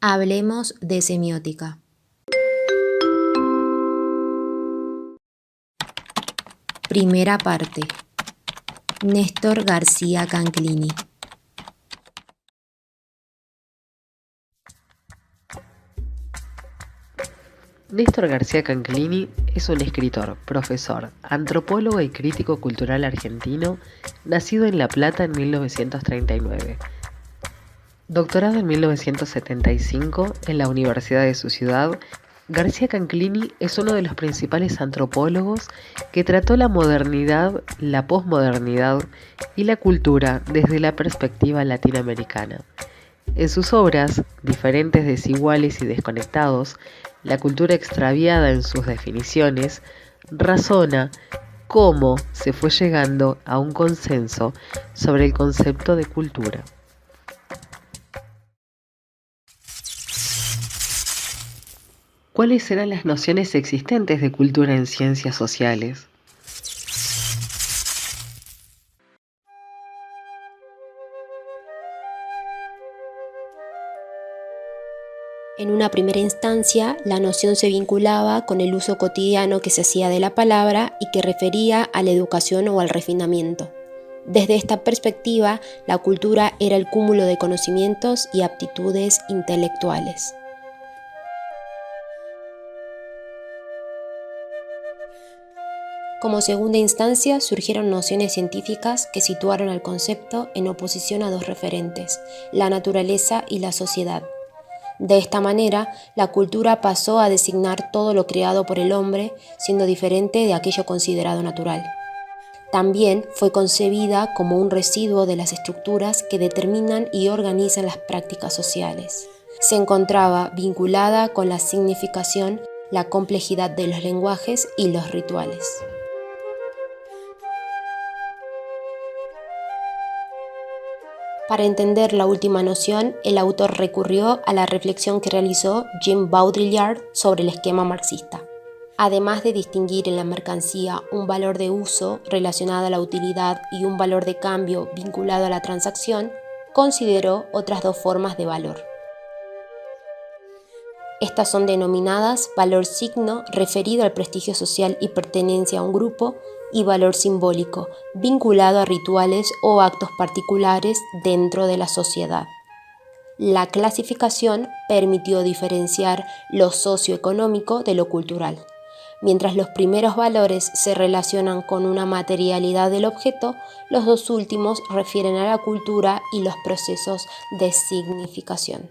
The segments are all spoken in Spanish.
Hablemos de semiótica. Primera parte. Néstor García Canclini. Néstor García Canclini es un escritor, profesor, antropólogo y crítico cultural argentino, nacido en La Plata en 1939. Doctorado en 1975 en la Universidad de su ciudad, García Canclini es uno de los principales antropólogos que trató la modernidad, la posmodernidad y la cultura desde la perspectiva latinoamericana. En sus obras, Diferentes, Desiguales y Desconectados, la cultura extraviada en sus definiciones, razona cómo se fue llegando a un consenso sobre el concepto de cultura. ¿Cuáles eran las nociones existentes de cultura en ciencias sociales? En una primera instancia, la noción se vinculaba con el uso cotidiano que se hacía de la palabra y que refería a la educación o al refinamiento. Desde esta perspectiva, la cultura era el cúmulo de conocimientos y aptitudes intelectuales. Como segunda instancia, surgieron nociones científicas que situaron al concepto en oposición a dos referentes, la naturaleza y la sociedad. De esta manera, la cultura pasó a designar todo lo creado por el hombre, siendo diferente de aquello considerado natural. También fue concebida como un residuo de las estructuras que determinan y organizan las prácticas sociales. Se encontraba vinculada con la significación, la complejidad de los lenguajes y los rituales. Para entender la última noción, el autor recurrió a la reflexión que realizó Jean Baudrillard sobre el esquema marxista. Además de distinguir en la mercancía un valor de uso relacionado a la utilidad y un valor de cambio vinculado a la transacción, consideró otras dos formas de valor. Estas son denominadas valor signo, referido al prestigio social y pertenencia a un grupo, y valor simbólico, vinculado a rituales o actos particulares dentro de la sociedad. La clasificación permitió diferenciar lo socioeconómico de lo cultural. Mientras los primeros valores se relacionan con una materialidad del objeto, los dos últimos refieren a la cultura y los procesos de significación.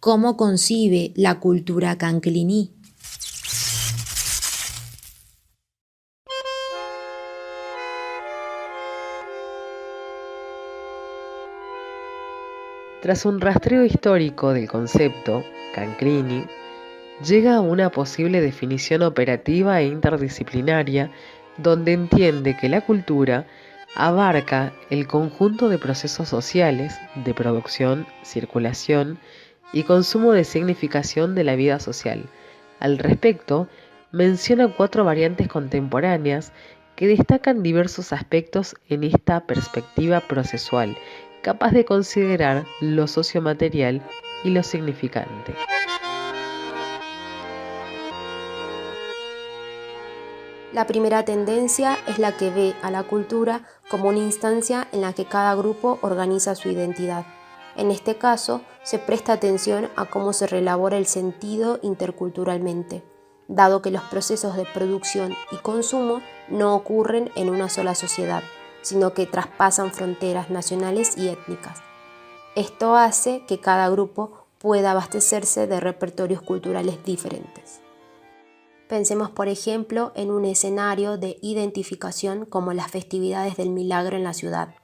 ¿Cómo concibe la cultura Canclini? Tras un rastreo histórico del concepto, Canclini llega a una posible definición operativa e interdisciplinaria donde entiende que la cultura abarca el conjunto de procesos sociales de producción, circulación y consumo de significación de la vida social. Al respecto, menciona 4 variantes contemporáneas que destacan diversos aspectos en esta perspectiva procesual, capaz de considerar lo sociomaterial y lo significante. La primera tendencia es la que ve a la cultura como una instancia en la que cada grupo organiza su identidad. En este caso, se presta atención a cómo se reelabora el sentido interculturalmente, dado que los procesos de producción y consumo no ocurren en una sola sociedad, sino que traspasan fronteras nacionales y étnicas. Esto hace que cada grupo pueda abastecerse de repertorios culturales diferentes. Pensemos, por ejemplo, en un escenario de identificación como las festividades del Milagro en la ciudad.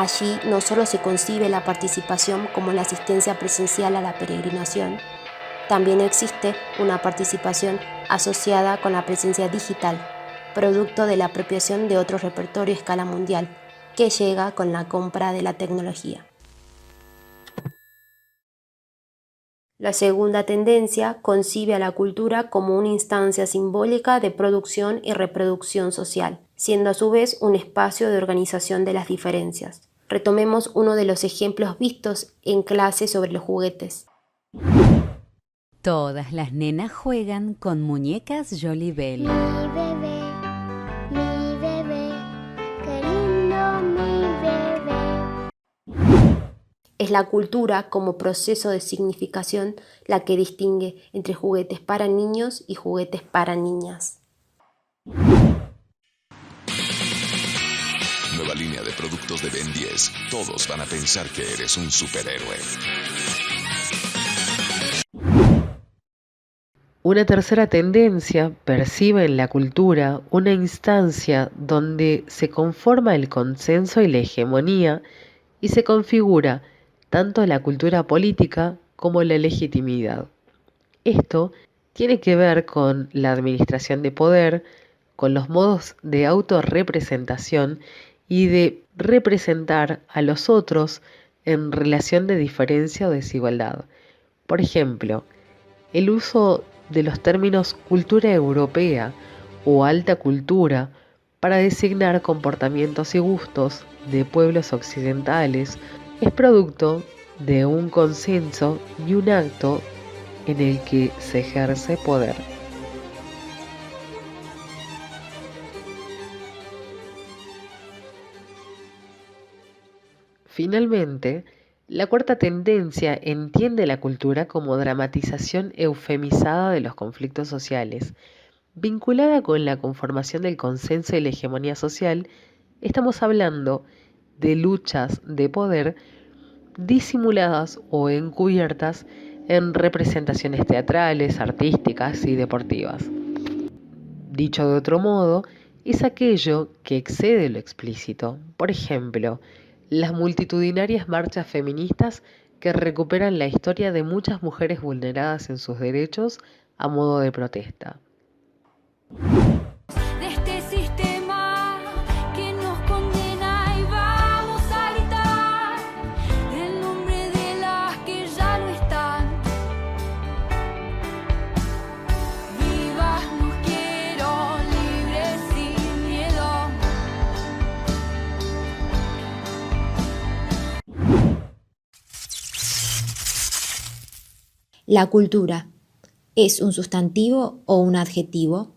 Allí no solo se concibe la participación como la asistencia presencial a la peregrinación, también existe una participación asociada con la presencia digital, producto de la apropiación de otro repertorio a escala mundial, que llega con la compra de la tecnología. La segunda tendencia concibe a la cultura como una instancia simbólica de producción y reproducción social, siendo a su vez un espacio de organización de las diferencias. Retomemos uno de los ejemplos vistos en clase sobre los juguetes. Todas las nenas juegan con muñecas Jolly Bell. Mi bebé, qué lindo mi bebé. Es la cultura como proceso de significación la que distingue entre juguetes para niños y juguetes para niñas. Nueva línea de productos de Ben 10. Todos van a pensar que eres un superhéroe. Una tercera tendencia percibe en la cultura una instancia donde se conforma el consenso y la hegemonía y se configura tanto la cultura política como la legitimidad. Esto tiene que ver con la administración de poder, con los modos de autorrepresentación y de representar a los otros en relación de diferencia o desigualdad. Por ejemplo, el uso de los términos cultura europea o alta cultura para designar comportamientos y gustos de pueblos occidentales es producto de un consenso y un acto en el que se ejerce poder. Finalmente, la cuarta tendencia entiende la cultura como dramatización eufemizada de los conflictos sociales. Vinculada con la conformación del consenso y la hegemonía social, estamos hablando de luchas de poder disimuladas o encubiertas en representaciones teatrales, artísticas y deportivas. Dicho de otro modo, es aquello que excede lo explícito. Por ejemplo, las multitudinarias marchas feministas que recuperan la historia de muchas mujeres vulneradas en sus derechos a modo de protesta. De este sistema que nos condena y vamos a gritar el nombre de las que ya no están. Vivas nos quiero, libres sin miedo. La cultura, ¿es un sustantivo o un adjetivo?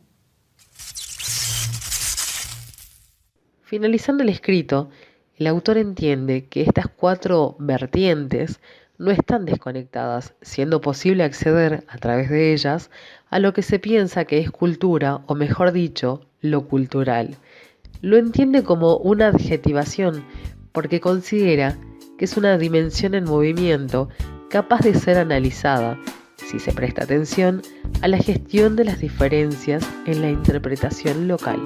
Finalizando el escrito, el autor entiende que estas 4 vertientes no están desconectadas, siendo posible acceder a través de ellas a lo que se piensa que es cultura, o mejor dicho, lo cultural. Lo entiende como una adjetivación porque considera que es una dimensión en movimiento capaz de ser analizada, si se presta atención a la gestión de las diferencias en la interpretación local.